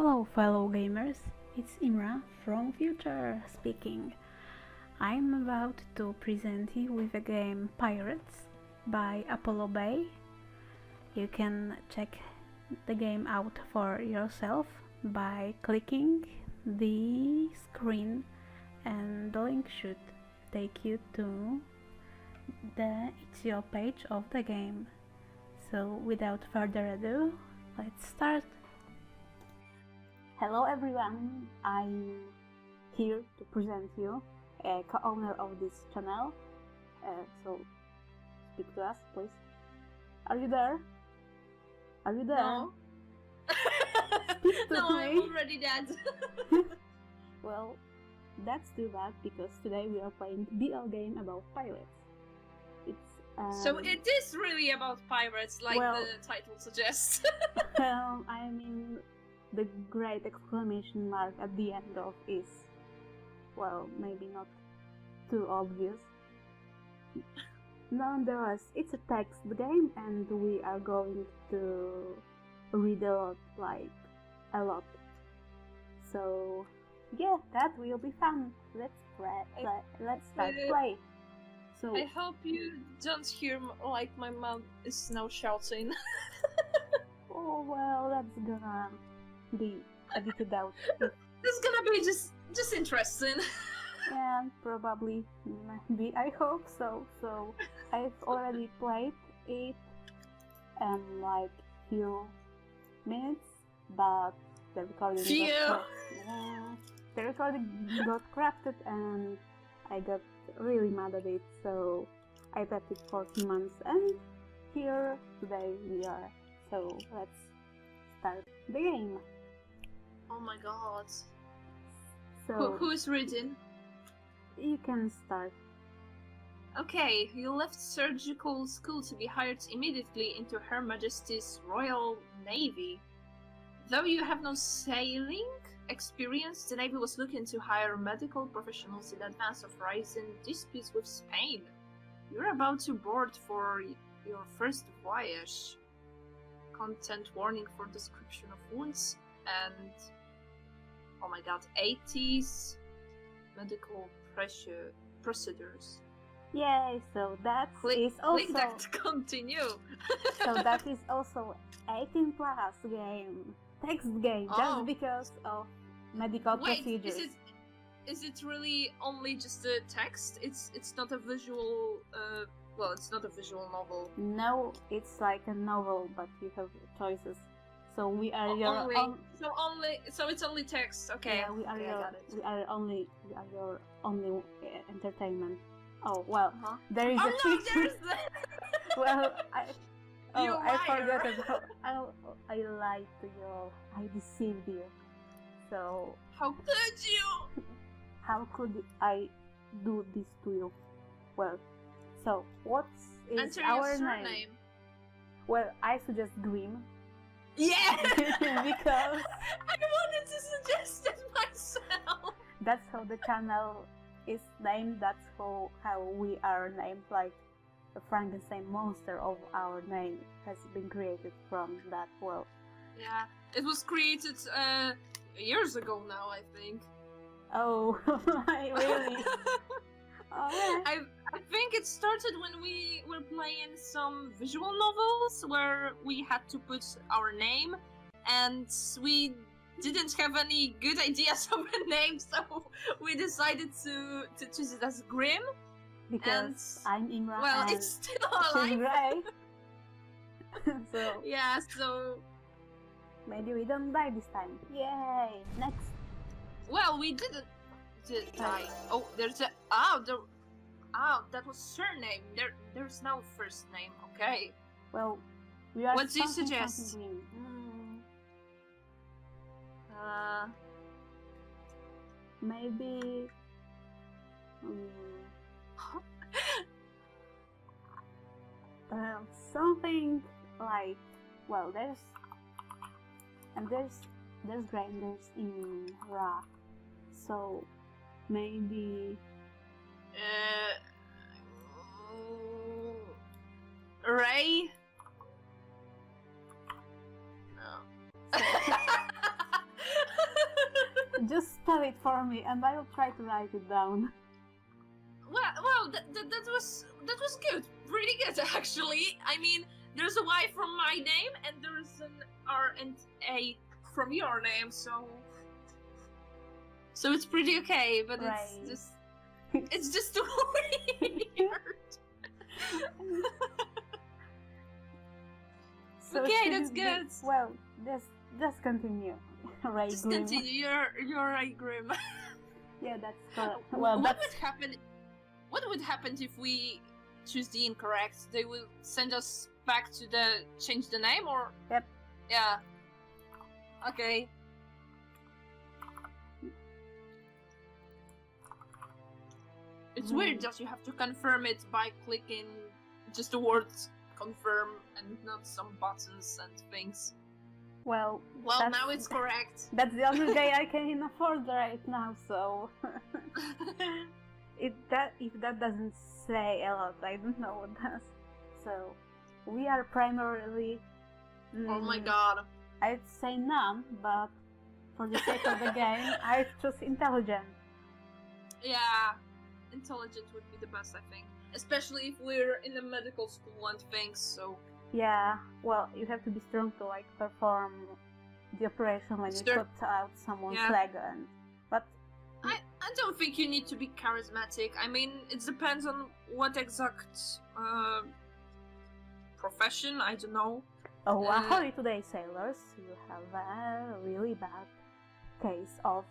Hello fellow gamers, it's Imra from Future speaking. I'm about to present you with the game Pyrates by Apollo Bay. You can check the game out for yourself by clicking the screen, and the link should take you to the itch.io page of the game. So without further ado, let's start. Hello everyone, I'm here to present you, a co-owner of this channel, so speak to us please. Are you there? Are you there? No. Speak to No, me. I'm already dead. Well, that's too bad because today we are playing BL game about pirates. It's So it is really about pirates, like well, the title suggests. I mean, the great exclamation mark at the end of is, well, maybe not too obvious. Nonetheless, it's a text game and we are going to read a lot. So yeah, that will be fun. Let's start play. So I hope you don't hear like my mom is now shouting. oh well, that's gonna be edited out. It's gonna be just interesting. Yeah, probably, maybe, I hope so. So I've already played it like few minutes, but the recording got corrupted and I got really mad at it, so I left it for 2 months and here today we are. So let's start the game. Oh my god. So Who is reading? you can start. Okay, you left surgical school to be hired immediately into Her Majesty's Royal Navy. Though you have no sailing experience, the Navy was looking to hire medical professionals in advance of rising disputes with Spain. You're about to board for your first voyage. Content warning for description of wounds and, oh my god, 80s medical procedures. Yay, so that Click also that to continue. so that is also 18 plus game, text game, just because of medical procedures. Is it really only just the text? It's not a visual. Well, it's not a visual novel. No, it's like a novel, but you have choices. So we are So it's only text. Okay. Yeah, we are I got it. your only entertainment. Oh well, there is Oh a no, picture. there's the. Well, You I forgot liar. about. I lied to you. I deceived you. So How could you? how could I do this to you? Well, so what is Enter our your surname. name? Well, I suggest Grim. Yeah. Because I wanted to suggest it myself. that's how the channel is named. That's how we are named. Like the Frankenstein monster of our name has been created from that world. Yeah, it was created years ago now, I think. Oh, I really? Oh, yeah. I think it started when we were playing some visual novels where we had to put our name, and we didn't have any good ideas of a name, so we decided to choose it as Grim. Because I'm Imra. Well, and it's still she's alive. Gray. So Yeah, so maybe we don't die this time. Yay! Next. well, we didn't die. Oh, there's a that was surname. There's no first name. Okay. Well, we are. What do you something suggest? green. Maybe. Something like, well, there's grinders in Ra, so maybe Ray? No. Just spell it for me, and I'll try to write it down. Well, that was good, pretty good actually. I mean, there's a Y from my name, and there's an R and A from your name, so it's pretty okay. But Right. it's just too weird. So okay, that's good. Well, just continue. Right, Just Grim. continue. You're right, Grim. Yeah, that's correct. Well, what would happen? What would happen if we choose the incorrect? They will send us back to change the name, or? Yep. Yeah. Okay. It's weird that you have to confirm it by clicking just the word confirm and not some buttons and things. Well, now it's correct. That's the only day I can afford right now, so if that doesn't say a lot, I don't know what does. So we are primarily. Oh my god. I'd say none, but for the sake of the game, I'd choose intelligent. Yeah, intelligent would be the best, I think. Especially if we're in the medical school and things, so... Yeah, well, you have to be strong to, like, perform the operation when you cut out someone's leg, but... I don't think you need to be charismatic. I mean, it depends on what exact profession, I don't know. Oh, ahoy today, sailors. You have a really bad case of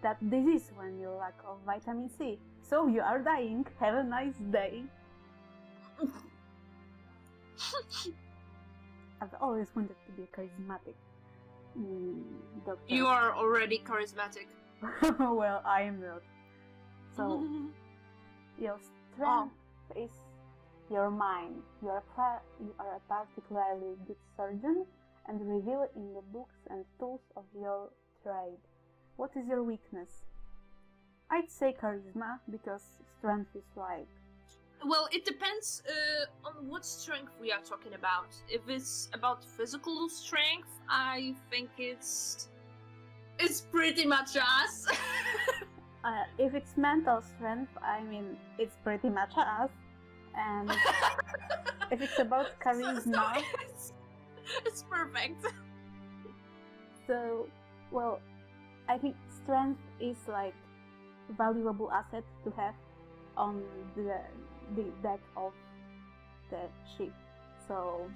that disease when you lack of vitamin C. So you are dying. Have a nice day. I've always wanted to be a charismatic doctor. You are already charismatic. Well, I am not. So, your strength is your mind. You are a particularly good surgeon and reveal in the books and tools of your trade. What is your weakness? I'd say charisma, because strength is like... Well, it depends on what strength we are talking about. If it's about physical strength, I think it's pretty much us. If it's mental strength, I mean, it's pretty much us. And if it's about charisma... It's perfect. So, well, I think strength is like a valuable asset to have on the deck of the ship. So,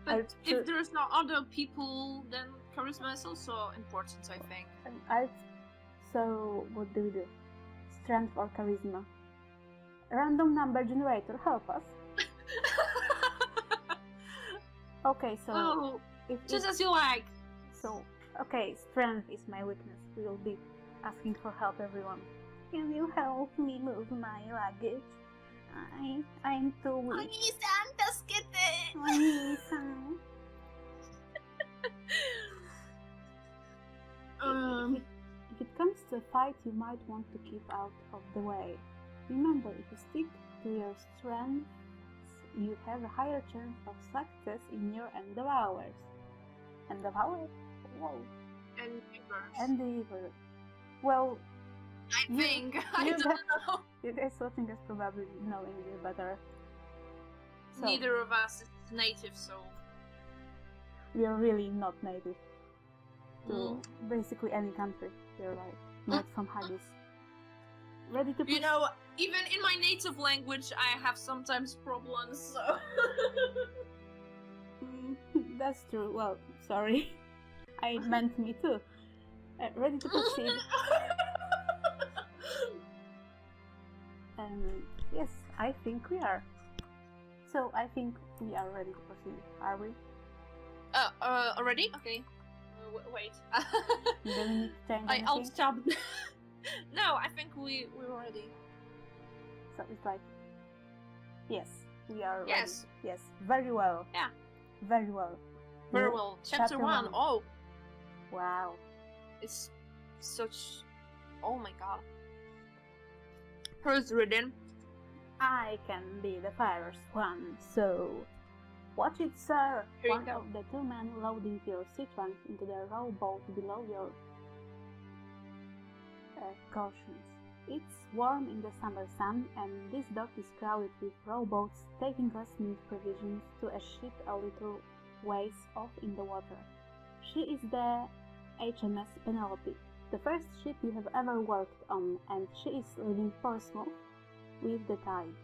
but if there's no other people, then charisma is also important, I think. So, what do we do? Strength or charisma? Random number generator, help us. Okay, so just as you like. So, okay, strength is my weakness. We will be asking for help, everyone. Can you help me move my luggage? I'm too weak. I need some. If it comes to a fight, you might want to keep out of the way. Remember, if you stick to your strengths, you have a higher chance of success in your endeavors. Endeavors? Whoa. Endeavors. Well, I think. I don't know. You guys watching us probably know English better. So, neither of us is native, so... We are really not native to basically any country. We're like, not from Haggis. Ready to... You know, even in my native language, I have sometimes problems, so... That's true. Well, sorry. I meant me too. Ready to proceed. Yes, I think we are. So, I think we are ready to proceed. Are we? Already? Okay. Wait. Do we need to change anything? I'll stop. No, I think we're ready. So it's like, yes, we are ready. Yes. Yes, very well. Yeah. Very well. Very well. Chapter 1. Oh. Wow. It's such... Oh my god. Who's reading? I can be the first one, so... Watch it, sir! Here One of the two men loading your sea trunk into the rowboat below your cautions. It's warm in the summer sun, and this dock is crowded with rowboats taking last-minute provisions to a ship a little ways off in the water. She is the HMS Penelope, the first ship you have ever worked on, and she is leaving Portsmouth with the tide.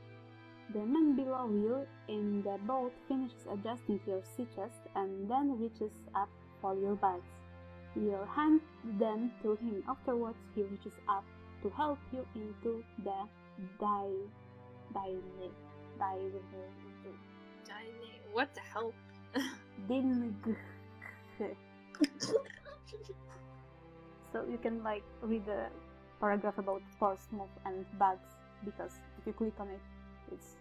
The man below you in the boat finishes adjusting your sea chest and then reaches up for your bags. You hand them to him. Afterwards, he reaches up to help you into the What the hell? So you can read the paragraph about Portsmouth and bags, because if you click on it, it's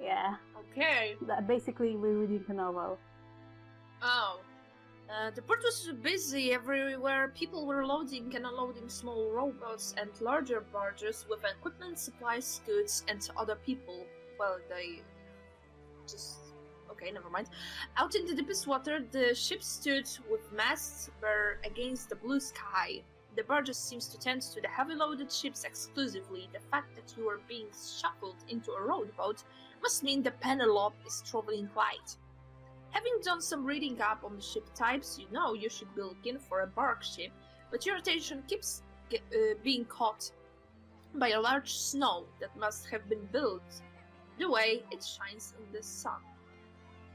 yeah. Okay. Basically, we're reading a novel. The port was busy everywhere. People were loading and unloading small rowboats and larger barges with equipment, supplies, goods, and other people. Well, they just... Okay, never mind. Out in the deepest water, the ship stood with masts bare against the blue sky. The barges seems to tend to the heavy loaded ships exclusively. The fact that you are being shuffled into a rowboat must mean the Penelope is traveling light. Having done some reading up on the ship types, you know you should be looking for a bark ship, but your attention keeps being caught by a large snow that must have been built the way it shines in the sun.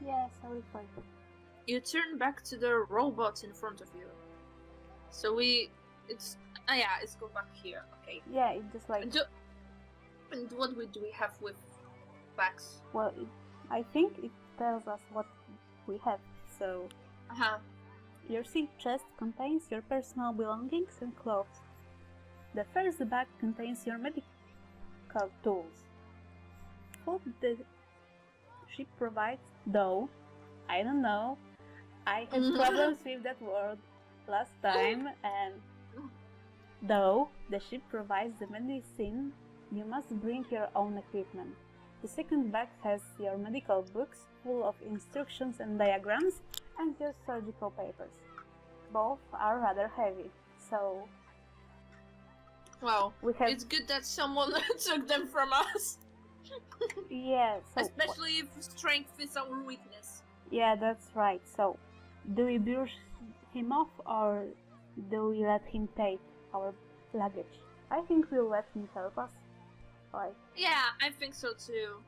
Yeah, sorry for it. You turn back to the rowboat in front of you. So let's go back here. Okay. Yeah, it just And what do we have with bags? Well, I think it tells us what we have. So, your sea chest contains your personal belongings and clothes. The first bag contains your medical tools. Food the ship provides, though, I don't know, I had problems with that word last time, and though the ship provides the medicine, you must bring your own equipment. The second bag has your medical books full of instructions and diagrams, and your surgical papers. Both are rather heavy, so... Well, it's good that someone took them from us. Yeah, so... Especially if strength is our weakness. Yeah, that's right. So, do we brush him off, or do we let him take our luggage? I think we'll let him help us. Yeah, I think so too.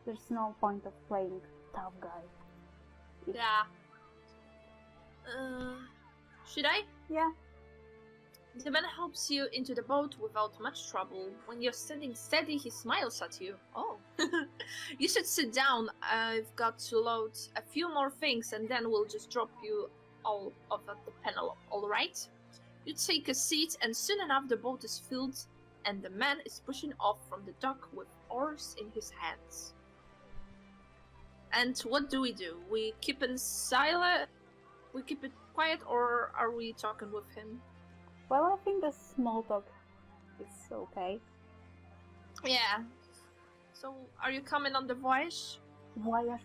There's no point of playing tough guy. Yeah. Should I? Yeah. The man helps you into the boat without much trouble. When you're standing steady, he smiles at you. Oh. You should sit down. I've got to load a few more things and then we'll just drop you all off at the Penelope, alright? You take a seat and soon enough the boat is filled and the man is pushing off from the dock with oars in his hands. And what do? We keep it silent? We keep it quiet, or are we talking with him? Well, I think the small talk is okay. Yeah. So, are you coming on the voyage? Voyage.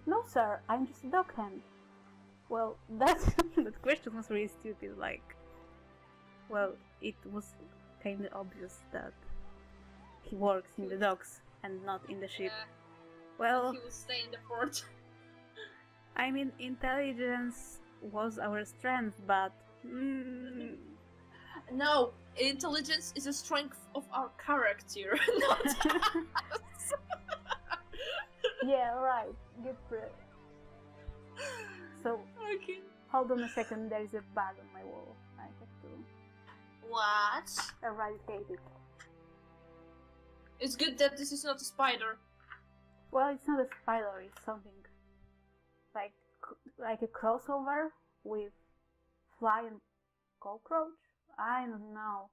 No, sir, I'm just a dockhand. Well, that question was really stupid. Well, it was kind of obvious that he works in the docks and not in the ship. Yeah. Well, he will stay in the port. I mean, intelligence was our strength, but... No, intelligence is a strength of our character, not us. Yeah, right. Good proof. So, okay. Hold on a second, there is a bug on my wall. I have to... What? eradicate it. It's good that this is not a spider. Well, it's not a spider, it's something like a crossover with fly and cockroach? I don't know.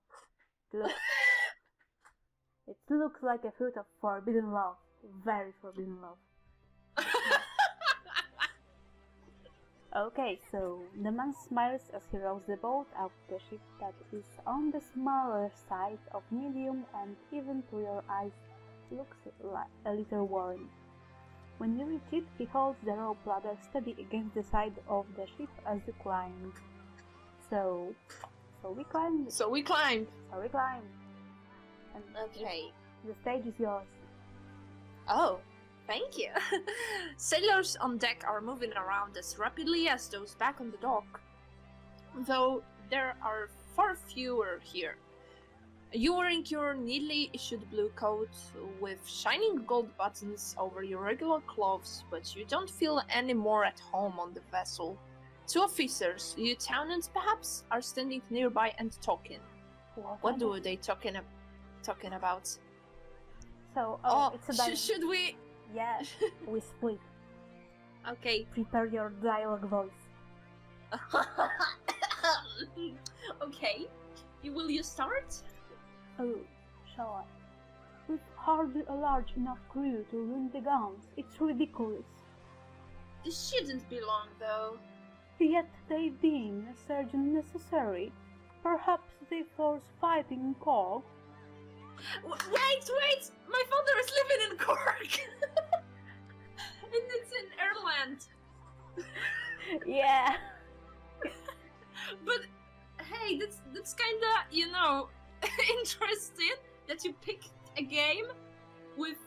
It looks like a fruit of forbidden love. Very forbidden love. Okay, so the man smiles as he rows the boat out the ship that is on the smaller side of medium and even to your eyes looks like a little worn. When you reach it, he holds the rope ladder steady against the side of the ship as you climb. So we climbed. So we climbed. And Okay. the stage is yours. Oh, thank you. Sailors on deck are moving around as rapidly as those back on the dock, though there are far fewer here. You're wearing your neatly issued blue coat with shining gold buttons over your regular clothes, but you don't feel any more at home on the vessel. Two officers, lieutenants perhaps, are standing nearby and talking. What do they talking about? So, it's a should we? Yeah, we split. Okay. Prepare your dialogue voice. Okay. Will you start? Oh, shall I? With hardly a large enough crew to run the guns, it's ridiculous. This shouldn't be long, though. Yet they deem a surgeon necessary. Perhaps they force fighting in Cork. Wait! My father is living in Cork! And it's in Ireland. Yeah. But hey, that's kinda, interesting that you picked a game with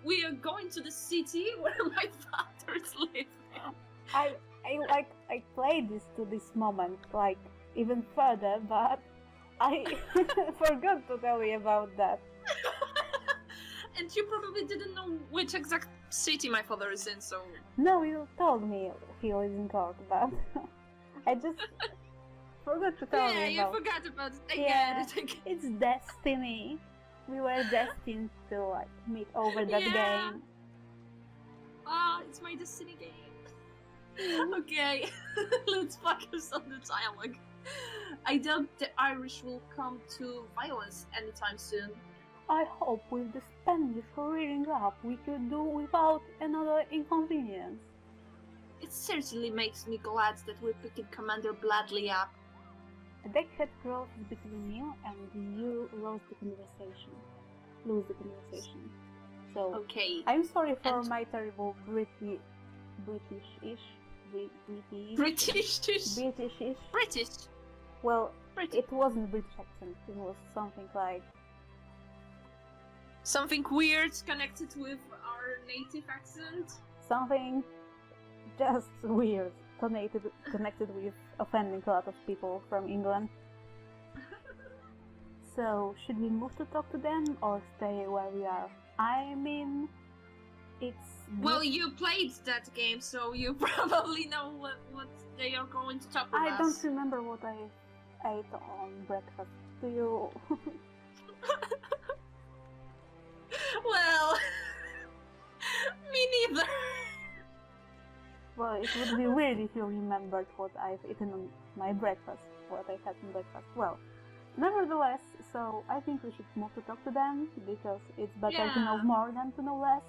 we are going to the city where my father is living. I played this to this moment, like, even further, but I forgot to tell you about that. And you probably didn't know which exact city my father is in, so... No, you told me he lives in Cork, but I just forgot to tell you about... Yeah, you forgot about it. I get it. It's destiny. We were destined to, like, meet over that game. It's my destiny game. Okay, let's focus on the dialogue. I doubt the Irish will come to violence anytime soon. I hope with the Spanish rearing up we could do without another inconvenience. It certainly makes me glad that we're picking Commander Bladley up. A deckhead crosses between you and you lose the conversation. So, okay. I'm sorry for my terrible British-ish. British. Well, it wasn't British accent. It was something like... Something weird connected with our native accent? Something just weird connected with offending a lot of people from England. So, should we move to talk to them or stay where we are? I mean, it's... Well, you played that game, so you probably know what they are going to talk about. I don't remember what I ate on breakfast. Do you? Well, me neither. Well, it would be weird if you remembered what I've eaten on my breakfast, what I had on breakfast. Well, nevertheless, so I think we should move to talk to them, because it's better to know more than to know less.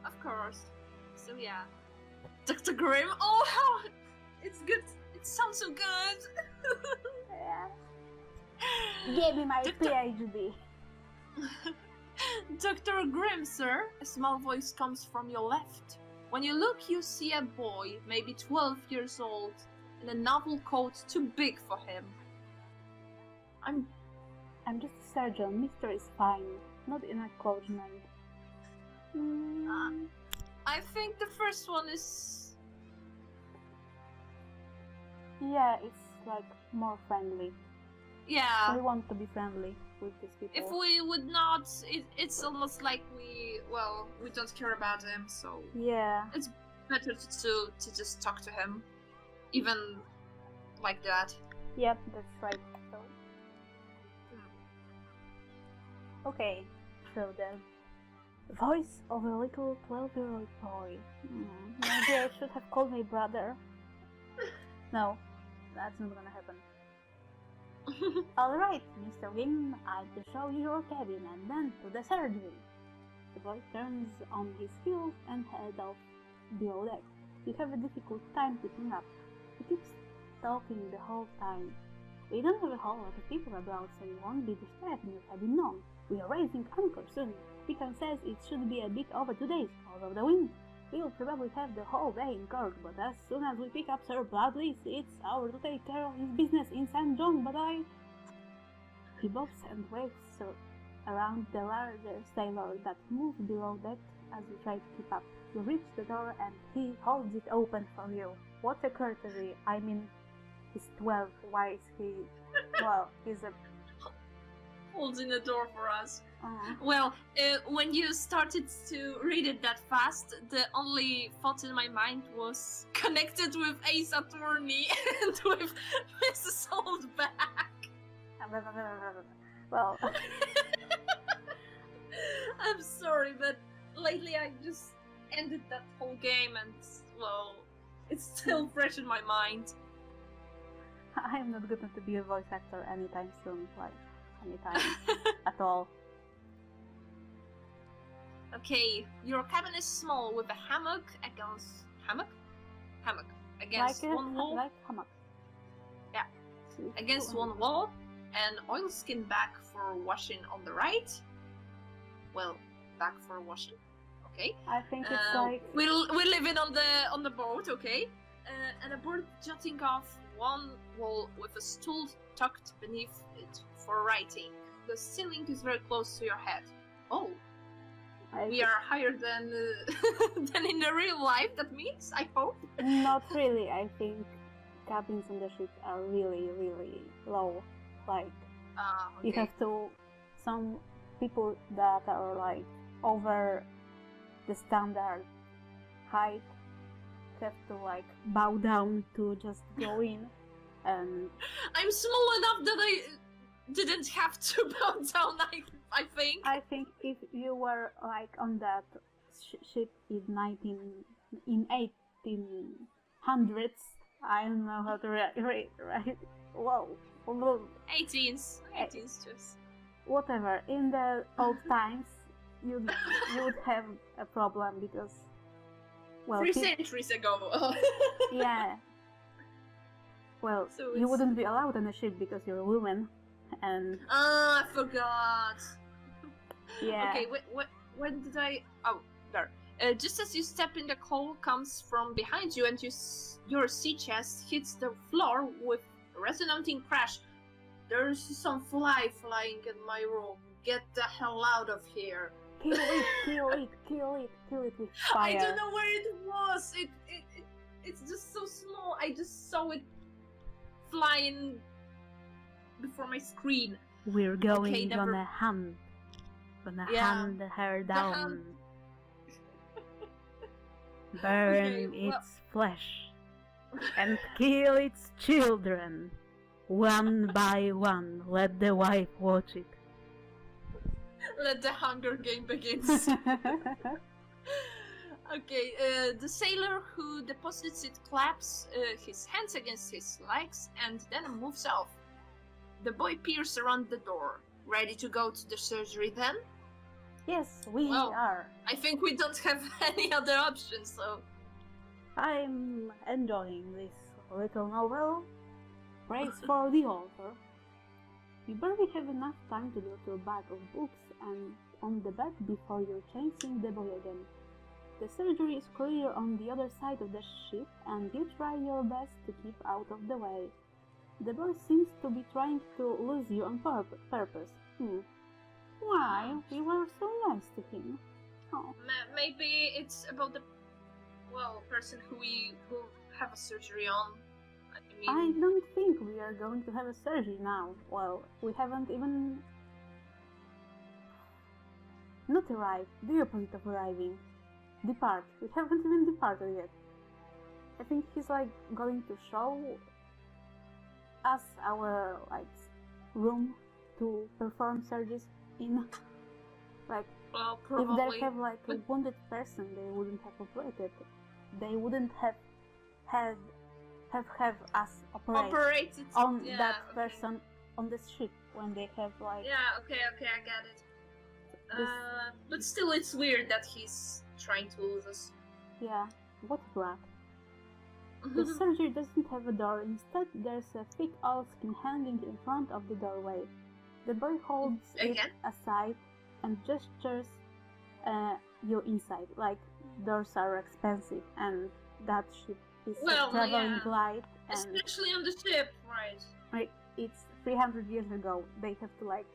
Of course. So yeah. Dr. Grim, oh how it's good. It sounds so good. Yeah. Give me my PhD. Dr. Grim, sir, a small voice comes from your left. When you look, you see a boy, maybe 12 years old, in a novel coat too big for him. I'm just a surgeon. Mister is fine, not in acknowledgement. I think the first one is... Yeah, it's like more friendly. Yeah. We want to be friendly with these people. If we would not, it's almost like we don't care about him, so... Yeah. It's better to just talk to him. Even like that. Yep, that's right. So... Okay, so the voice of a little 12-year-old boy. Maybe I should have called my brother. No, that's not gonna happen. Alright, Mr. Wim, I will show you your cabin and then to the surgery. The boy turns on his heels and heads off below deck. You have a difficult time picking up. He keeps talking the whole time. We don't have a whole lot of people about, so you won't be distracted in your cabin long. We are raising anchor soon. Beacon says it should be a bit over 2 days because of the wind. We'll probably have the whole day in court, but as soon as we pick up Sir Bloodless, it's ours to take care of his business in St. John, but I... He bows and waves around the larger sailor that moves below deck as you try to keep up. You reach the door and he holds it open for you. What a courtesy. I mean, he's 12, why is he... Well, he's a... Holding the door for us. Well, when you started to read it that fast, the only thought in my mind was connected with Ace Attorney and with Mrs. Holdback. Well... I'm sorry, but lately I just ended that whole game and, well, it's still fresh in my mind. I'm not going to be a voice actor anytime soon, like, anytime at all. Okay, your cabin is small with a hammock against... Hammock against like one wall. Like hammock. Yeah. Against one wall, an oilskin bag for washing on the right. Well, bag for washing. Okay. I think it's like... We're living on the boat, okay? And a board jutting off one wall with a stool tucked beneath it for writing. The ceiling is very close to your head. Oh. We are higher than than in the real life, that means, I hope? Not really, I think cabins on the ship are really, really low. Like, okay. You have to... Some people that are like over the standard height have to like bow down to just go in, and... I'm small enough that I didn't have to bow down, I think. I think if you were like on that ship in 1800s, I don't know how to read, right? Whoa. 18s just. Whatever, in the old times, you would have a problem because, well, 3 centuries ago. Yeah. Well, so you wouldn't be allowed on a ship because you're a woman, and... I forgot. Yeah. Okay, when did I... Oh, there. Just as you step in, the call comes from behind you, and your sea chest hits the floor with a resonating crash. There's some fly flying in my room. Get the hell out of here. Kill it with fire. I don't know where it was. It's just so small. I just saw it flying before my screen. We're going on a hunt. Gonna hunt her down. Burn its flesh. And kill its children. One by one. Let the wife watch it. Let the Hunger Game begin. Okay, the sailor who deposits it claps his hands against his legs and then moves off. The boy peers around the door. Ready to go to the surgery then? Yes, we are. I think we don't have any other options, so... I'm enjoying this little novel. Praise for the author. You barely have enough time to go to a bag of books and on the bed before you're chasing the boy again. The surgery is clear on the other side of the ship, and you try your best to keep out of the way. The boy seems to be trying to lose you on purpose. Why? We were so nice to him. Oh. Maybe it's about the person who we will have a surgery on. I don't think we are going to have a surgery now. Well, we haven't even... Not arrived, the opposite of arriving. Depart. We haven't even departed yet. I think he's like going to show us our like room to perform surgeries in. Like, if they have like a wounded person, they wouldn't have operated. They wouldn't have us operate on that person on the ship when they have like... Yeah, okay, I get it. But still it's weird that he's trying to lose us. Yeah, what a brat. The surgery doesn't have a door, instead there's a thick oilskin hanging in front of the doorway. The boy holds it aside and gestures you inside. Like, doors are expensive, and that ship is Well, traveling yeah. light, and Especially on the ship, right? like, it's 300 years ago. They have to like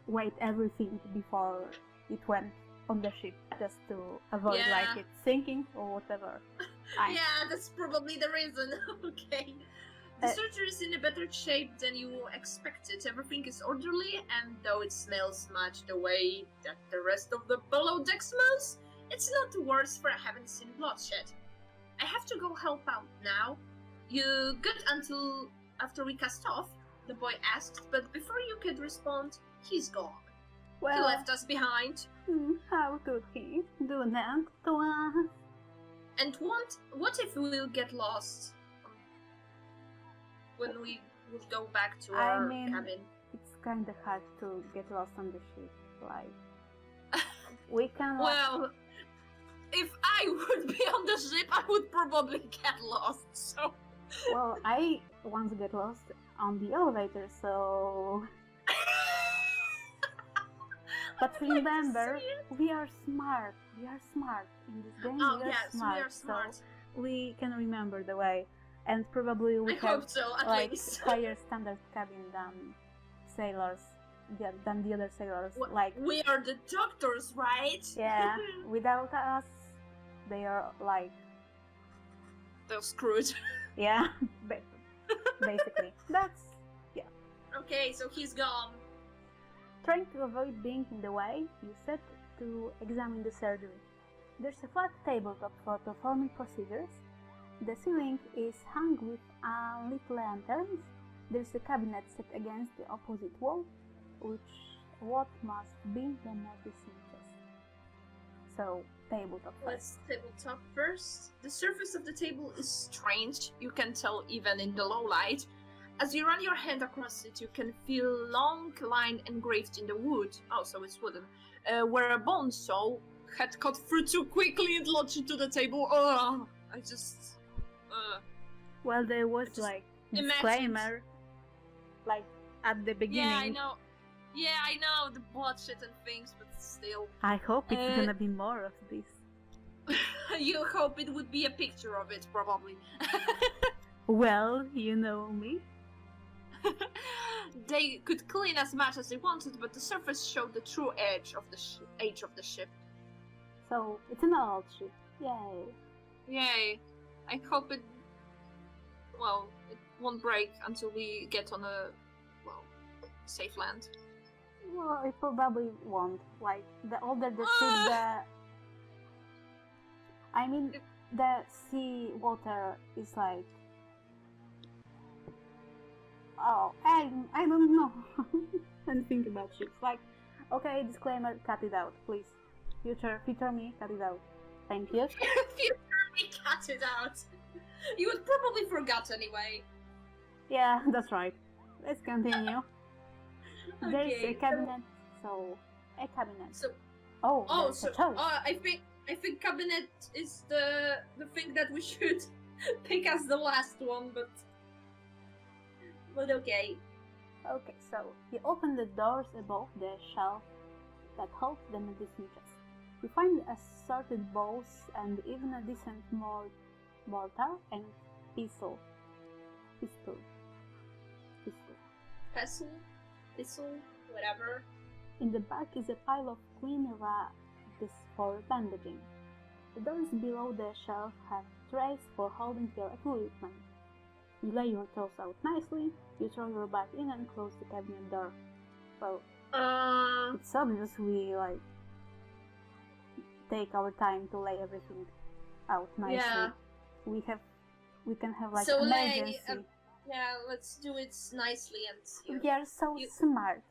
wait everything before it went on the ship, just to avoid Yeah. like it sinking or whatever. Yeah, that's probably the reason. Okay. The surgery is in a better shape than you expected. Everything is orderly, and though it smells much the way that the rest of the below deck smells, it's not the worst, for I haven't seen bloodshed. I have to go help out now. You good until after we cast off? The boy asked, but before you could respond, he's gone. He left us behind. How could he do that to us? And what if we'll get lost when we would go back to our cabin? It's kind of hard to get lost on the ship. Like, we can. Well, if I would be on the ship, I would probably get lost. So. Well, I once get lost on the elevator, so. But remember, we are smart. We are smart in this game. Oh, we are yes, smart, we are smart. So we can remember the way, and probably we I have hope so, at like least. higher standard cabin than sailors, than the other sailors. Well, like we are the doctors, right? Yeah, without us, they are like they're screwed. Yeah, basically. That's Okay, so he's gone. Trying to avoid being in the way, you set to examine the surgery. There's a flat tabletop for performing procedures. The ceiling is hung with lit lanterns. There's a cabinet set against the opposite wall, which what must be the medicine chest. So, tabletop first. Let's tabletop first. The surface of the table is strange. You can tell even in the low light. As you run your hand across it, you can feel a long line engraved in the wood. Oh, so it's wooden. Where a bone saw had cut through too quickly and lodged into the table. I just. Well, there was like disclaimer, like at the beginning. Yeah, I know. Yeah, I know the bloodshed and things, but still. I hope it's gonna be more of this. You hope it would be a picture of it, probably. Well, you know me. They could clean as much as they wanted, but the surface showed the true age of the ship. So it's an old ship. Yay! Yay! I hope it. Well, it won't break until we get on a safe land. Well, it probably won't. Like the older the ship, the sea water is like. Oh, I don't know anything about ships. Like, okay, disclaimer, cut it out, please. Future me, cut it out. Thank you. Future me, cut it out. You would probably forget anyway. Yeah, that's right. Let's continue. Okay, There's a cabinet, so a cabinet. So, so I think cabinet is the thing that we should pick as the last one, but okay. Okay, so you open the doors above the shelf that holds the medicine chest. You find assorted bowls and even a decent mortar and pestle. Pestle, whatever. In the back is a pile of clean rags for bandaging. The doors below the shelf have trays for holding your equipment. You lay your tools out nicely, you throw your bag in and close the cabinet door. Well, it's obvious we take our time to lay everything out nicely. Yeah. We can have emergency. Yeah, let's do it nicely and... We are so smart.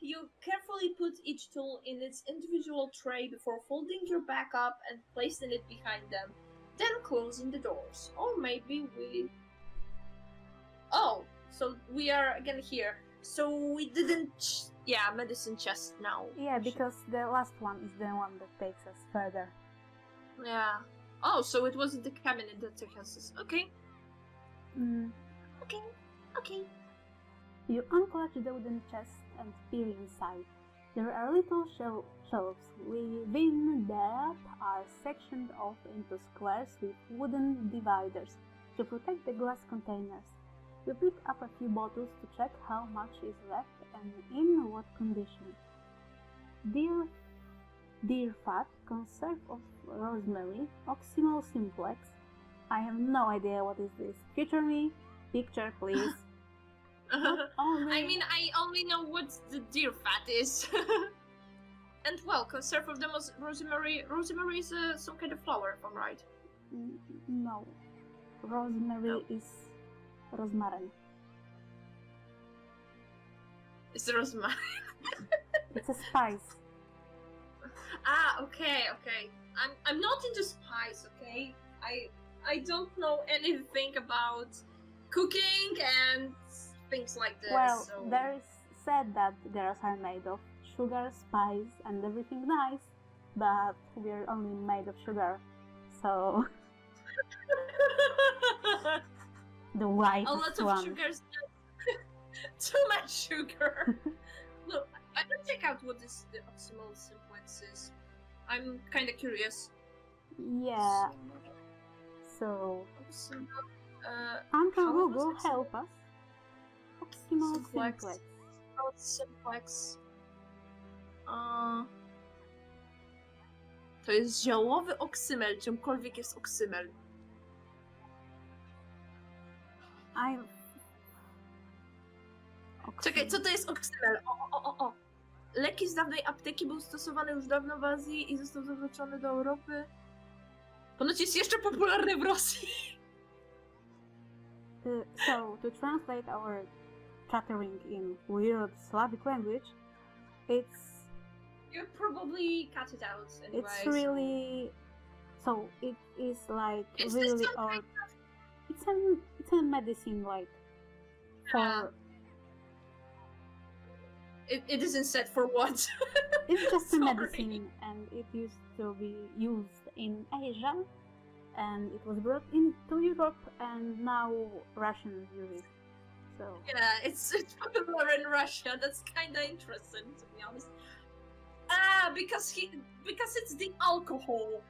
You carefully put each tool in its individual tray before folding your back up and placing it behind them. Then closing the doors. Or maybe we... Oh, so we are again here. So we didn't... medicine chest now. Yeah, because the last one is the one that takes us further. Yeah. Oh, so it wasn't the cabinet that took us. Okay. Okay. You unclutch the wooden chest and peer inside. There are little shelves within that are sectioned off into squares with wooden dividers to protect the glass containers. You pick up a few bottles to check how much is left and in what condition. Deer fat, conserve of rosemary, oxymel simplex. I have no idea what is this. Future me, picture please. I mean, I only know what the deer fat is. And well, conserve of the rosemary. Rosemary is some kind of flower, if I'm right. No. Rosemary is rosemary. It's rosemary. It's a spice. Okay. I'm not into spice, okay? I don't know anything about cooking and things like this. Well, so... there is said that girls are made of sugar, spice, and everything nice, but we're only made of sugar, so the white one. A lot of sugars. Too much sugar. Look, I can check out what this the oxymel simplex is. I'm kind of curious. Yeah. So, How Google, was it? help us. Oxymel Simplex. simplex. Oh, simplex. To jest ziołowy oksymel, czymkolwiek jest oksymel. Czekaj, co to jest oksymel? O. Leki z dawnej apteki był stosowany już dawno w Azji i został zawleczony do Europy. Ponoć jest jeszcze popularny w Rosji. So, to translate our chattering in weird Slavic language, you probably cut it out anyway. It's really so it is like It's really old. It's a medicine like for it isn't said for what. it's just a Sorry. medicine, and it used to be used in Asia, and it was brought into Europe, and now Russians use it. So Yeah, it's popular in Russia. That's kind of interesting, to be honest. Because it's the alcohol.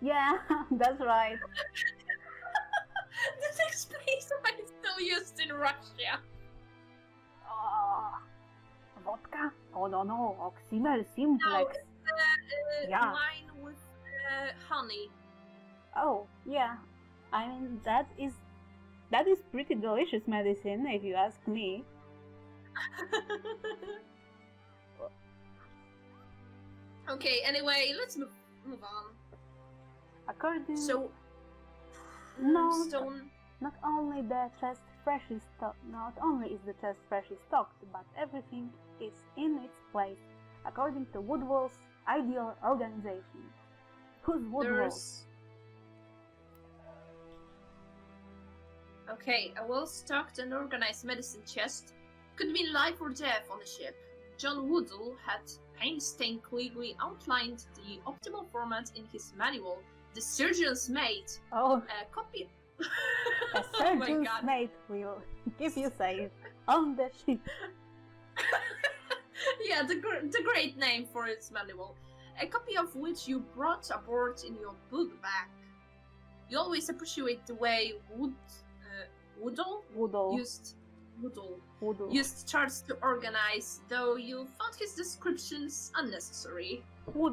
yeah, that's right. That explains why it's still used in Russia. Vodka? Oh no, oxymel simplex. Yeah. Wine with honey. Oh yeah, I mean that is pretty delicious medicine if you ask me. Okay, anyway, let's move on. According So, no, stone. not only is the chest freshly stocked, but everything is in its place according to Woodwall's ideal organization. Who's Woodwall? Okay, a well-stocked and organized medicine chest could mean life or death on the ship. John Woodall had painstakingly outlined the optimal format in his manual, The Surgeon's Mate. Oh, A copy. a Oh my surgeon's God. mate will keep you safe on the ship. Yeah, the great name for its manual. A copy of which you brought aboard in your book bag. You always appreciate the way Woodall used charts to organize, though you found his descriptions unnecessary. Why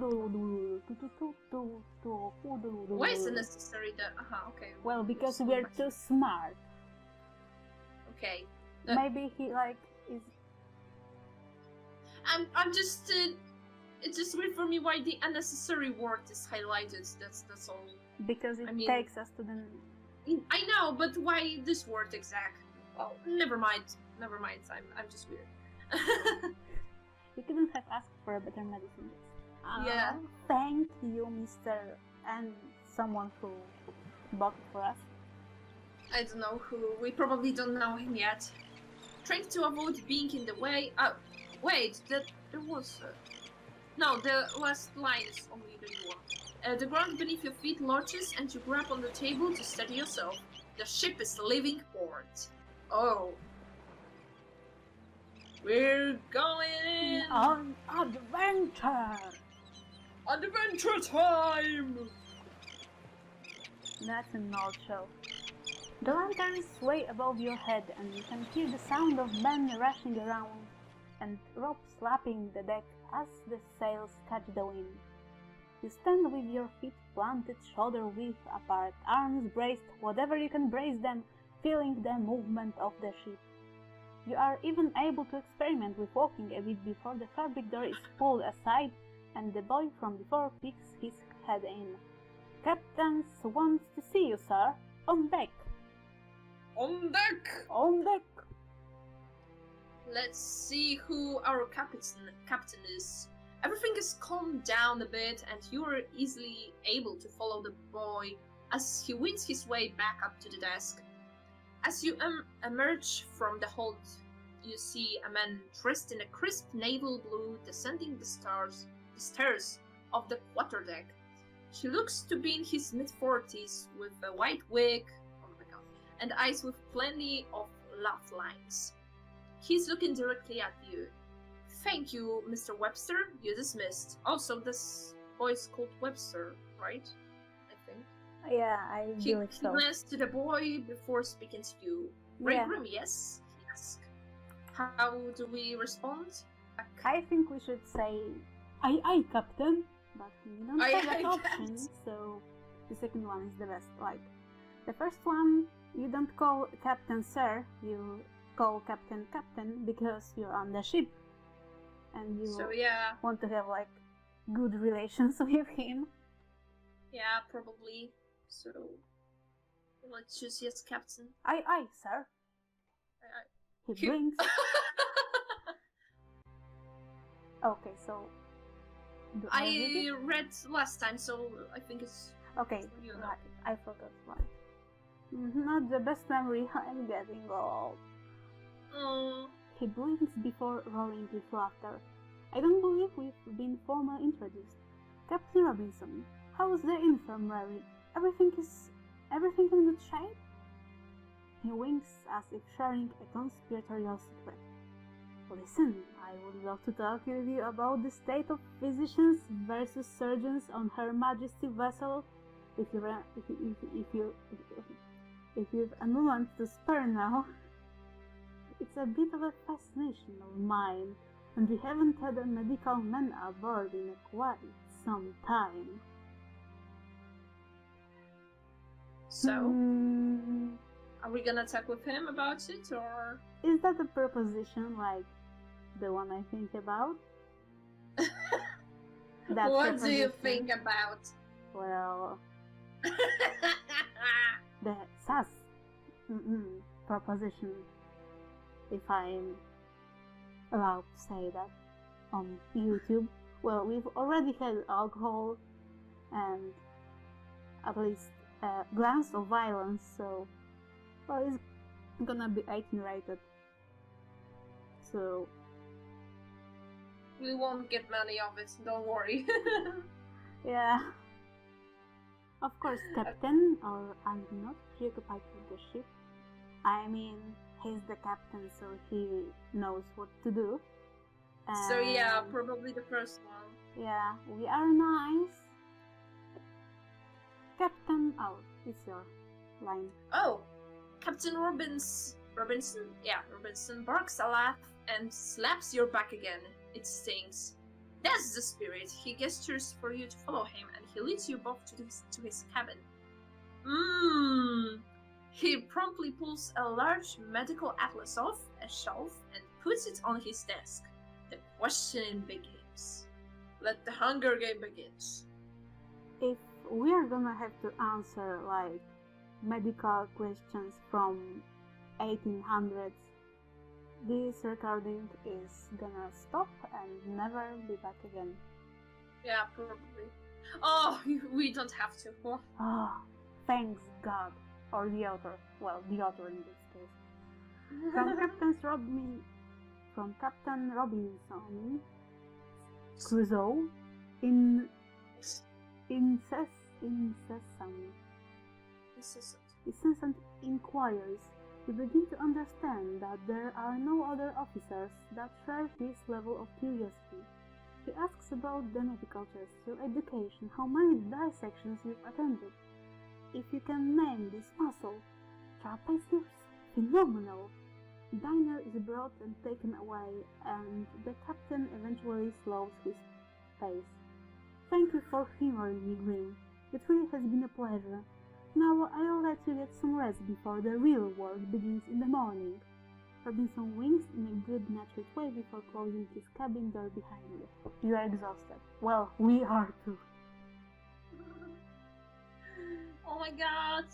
is it necessary that? Okay. Well, because we're too smart. Okay. Maybe he is. I'm just. It's just weird for me why the unnecessary word is highlighted. That's all. Because it mean- takes us to the. I know, but why this word exact? Well, never mind. I'm just weird. You couldn't have asked for a better medicine. Yeah. Thank you, Mr. and someone who bought it for us. I don't know who. We probably don't know him yet. Trying to avoid being in the way. Wait, there was. No, the last line is only the new one. The ground beneath your feet lurches and you grab on the table to steady yourself. The ship is leaving port. Oh. We're going on adventure! Adventure time! That's a nutshell. The lanterns sway above your head and you can hear the sound of men rushing around and rope slapping the deck as the sails catch the wind. You stand with your feet planted shoulder width apart, arms braced, whatever you can brace them, feeling the movement of the ship. You are even able to experiment with walking a bit before the fabric door is pulled aside and the boy from before peeks his head in. Captain wants to see you, sir. On deck. On deck! On deck. Let's see who our captain is. Everything is calmed down a bit and you are easily able to follow the boy as he wins his way back up to the desk. As you emerge from the hold, you see a man dressed in a crisp naval blue descending the stairs of the quarterdeck. He looks to be in his mid-40s with a white wig, oh my god, and eyes with plenty of laugh lines. He's looking directly at you. Thank you, Mr. Webster, you're dismissed. Also, this boy's called Webster, right? I think. Yeah, I believe so. He glanced to the boy before speaking to you. Yeah. Grim, yes? He asked. How do we respond? I think we should say, aye, Captain. But we don't have that option, so the second one is the best. Like, the first one, you don't call Captain Sir, you call Captain because you're on the ship. And you want to have, like, good relations with him. Yeah, probably. So, let's choose yes, Captain. Aye, sir. Aye. He blinks. Okay, so... I read last time, so I think it's... Okay, right. I forgot one. Not the best memory, I'm getting old. He blinks before rolling with laughter. I don't believe we've been formally introduced. Captain Robinson, how's the infirmary? Everything in good shape? He winks as if sharing a conspiratorial secret. Listen, I would love to talk with you about the state of physicians versus surgeons on Her Majesty's vessel. If you've a moment to spare now. It's a bit of a fascination of mine, and we haven't had a medical man aboard in quite some time. So, are we gonna talk with him about it, or...? Is that a proposition like the one I think about? What do you think about? Well... the SAS proposition, if I'm allowed to say that, on YouTube. Well, we've already had alcohol and at least a glance of violence, so well, it's gonna be 18 rated. So we won't get many of it, don't worry. yeah. Of course, Captain, or I'm not preoccupied with the ship. I mean, he's the captain, so he knows what to do. So yeah, probably the first one. Yeah, we are nice. Captain, it's your line. Oh, Captain Robinson barks a laugh and slaps your back again. It stings. That's the spirit. He gestures for you to follow him, and he leads you both to his cabin. He promptly pulls a large medical atlas off a shelf and puts it on his desk. The questioning begins. Let the Hunger Game begins. If we're gonna have to answer like medical questions from 1800s, this recording is gonna stop and never be back again. Yeah, probably. Oh, we don't have to. Oh, thanks God. Or the author. Well, the author in this case. From Captain Robinson Crusoe incessant inquiries. You begin to understand that there are no other officers that share his level of curiosity. He asks about the medical tests, your education, how many dissections you've attended. If you can name this muscle, trapezes, phenomenal. Diner is brought and taken away, and the captain eventually slows his pace. Thank you for humoring me, Grim. It really has been a pleasure. Now I'll let you get some rest before the real work begins in the morning. Robinson winks in a good-natured way before closing his cabin door behind you. You are exhausted. Well, we are too. Oh my god!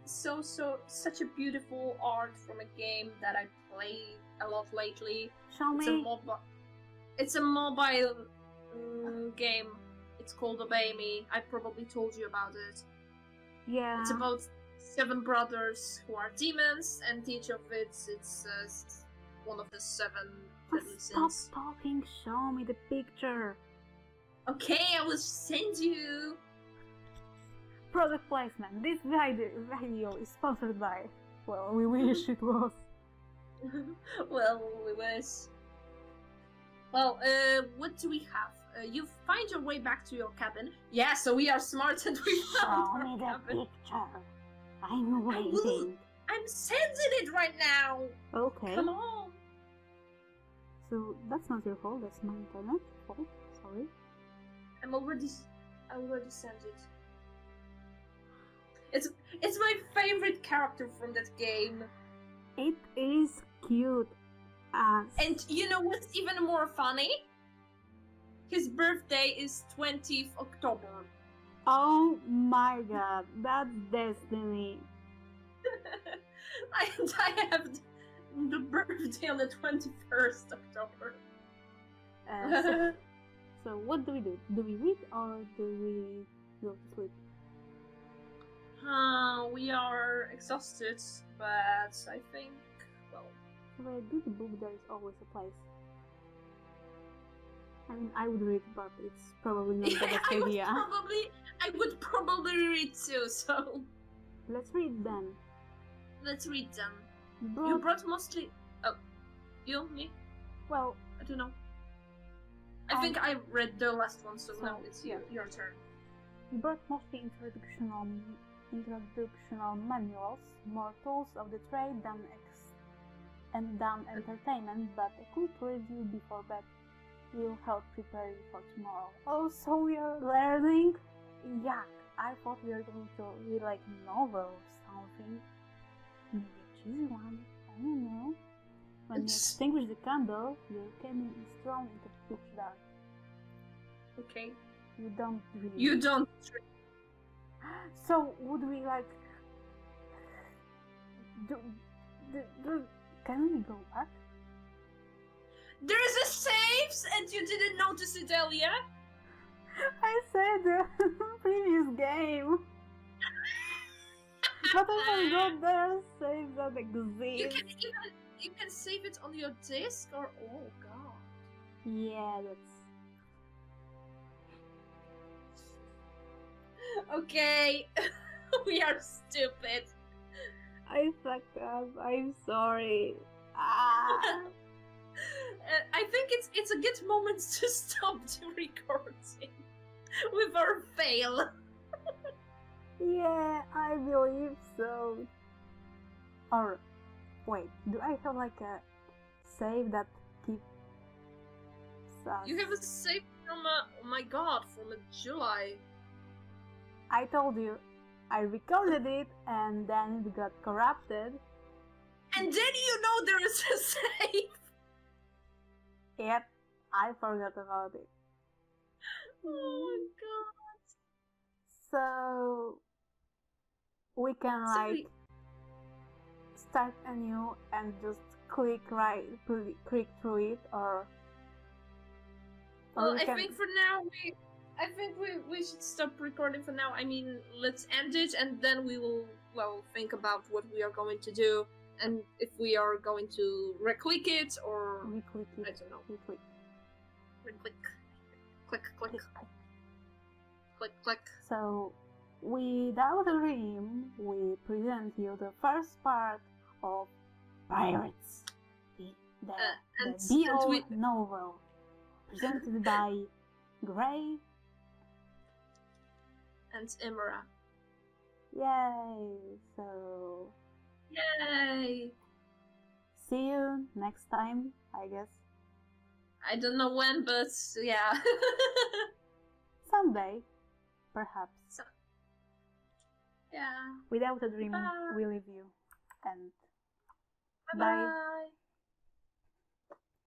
Such a beautiful art from a game that I played a lot lately. Show me. It's a mobile game. It's called Obey Me. I probably told you about it. Yeah. It's about 7 brothers who are demons, and each of it's one of the 7 deadly Stop sins. talking. Show me the picture. Okay, I will send you. Product placement. This video is sponsored by. Well, we wish it was. Well, we wish. Well, what do we have? You find your way back to your cabin. Yeah, so we are smart and we found Show our me the cabin. picture. I'm waiting. I'm sending it right now. Okay. Come on. So that's not your fault. That's my internet fault. Sorry. I already sent it. It's my favorite character from that game. It is cute as. And you know what's even more funny? His birthday is 20th October. Oh my god, that's destiny. And I have the birthday on the 21st October. So what do we do? Do we read or do we go to sleep? We are exhausted, but I think, well... For a good book there is always a place. I mean, I would read, but it's probably not the best idea. I would probably read too, so... Let's read then. Let's read them. You brought mostly... Oh, you? Me? Well... I don't know. I think I read the last one, so now it's yeah. your turn. You brought mostly introductional manuals, more tools of the trade than entertainment, but a quick review before bed will help prepare you for tomorrow. Oh, so we are learning? Yeah, I thought we were going to read like a novel or something. Maybe a cheesy one, I don't know. When you extinguish the candle, your cabin is thrown into pitch dark. Okay. You don't really... You don't... So, would we like... Can we go back? There's a safe, and you didn't notice it earlier? I said the previous game. But I forgot there are saves that exist. You can save it on your disk, or... Oh, God. Yeah, that's... Okay. We are stupid. I fucked up. I'm sorry. I think it's a good moment to stop the recording with our fail. Yeah, I believe so. Or wait, do I have like a save that keeps us? You have a save from oh my god, from July. I told you, I recorded it and then it got corrupted. And then you know there is a save. Yep, I forgot about it. Oh my god. So we can like start anew and just click through it, or well, I think for now we should stop recording for now. I mean, let's end it and then we will think about what we are going to do and if we are going to re-click it or re-click it. I don't know. Re-click. Click, click, click, click, click. So without a dream, we present you the first part of Pirates, the bellow novel, presented by Gray and Imra. Yay! So, yay! See you next time, I guess. I don't know when, but yeah. Someday, perhaps. Yeah. Without a dream, we leave you. And bye.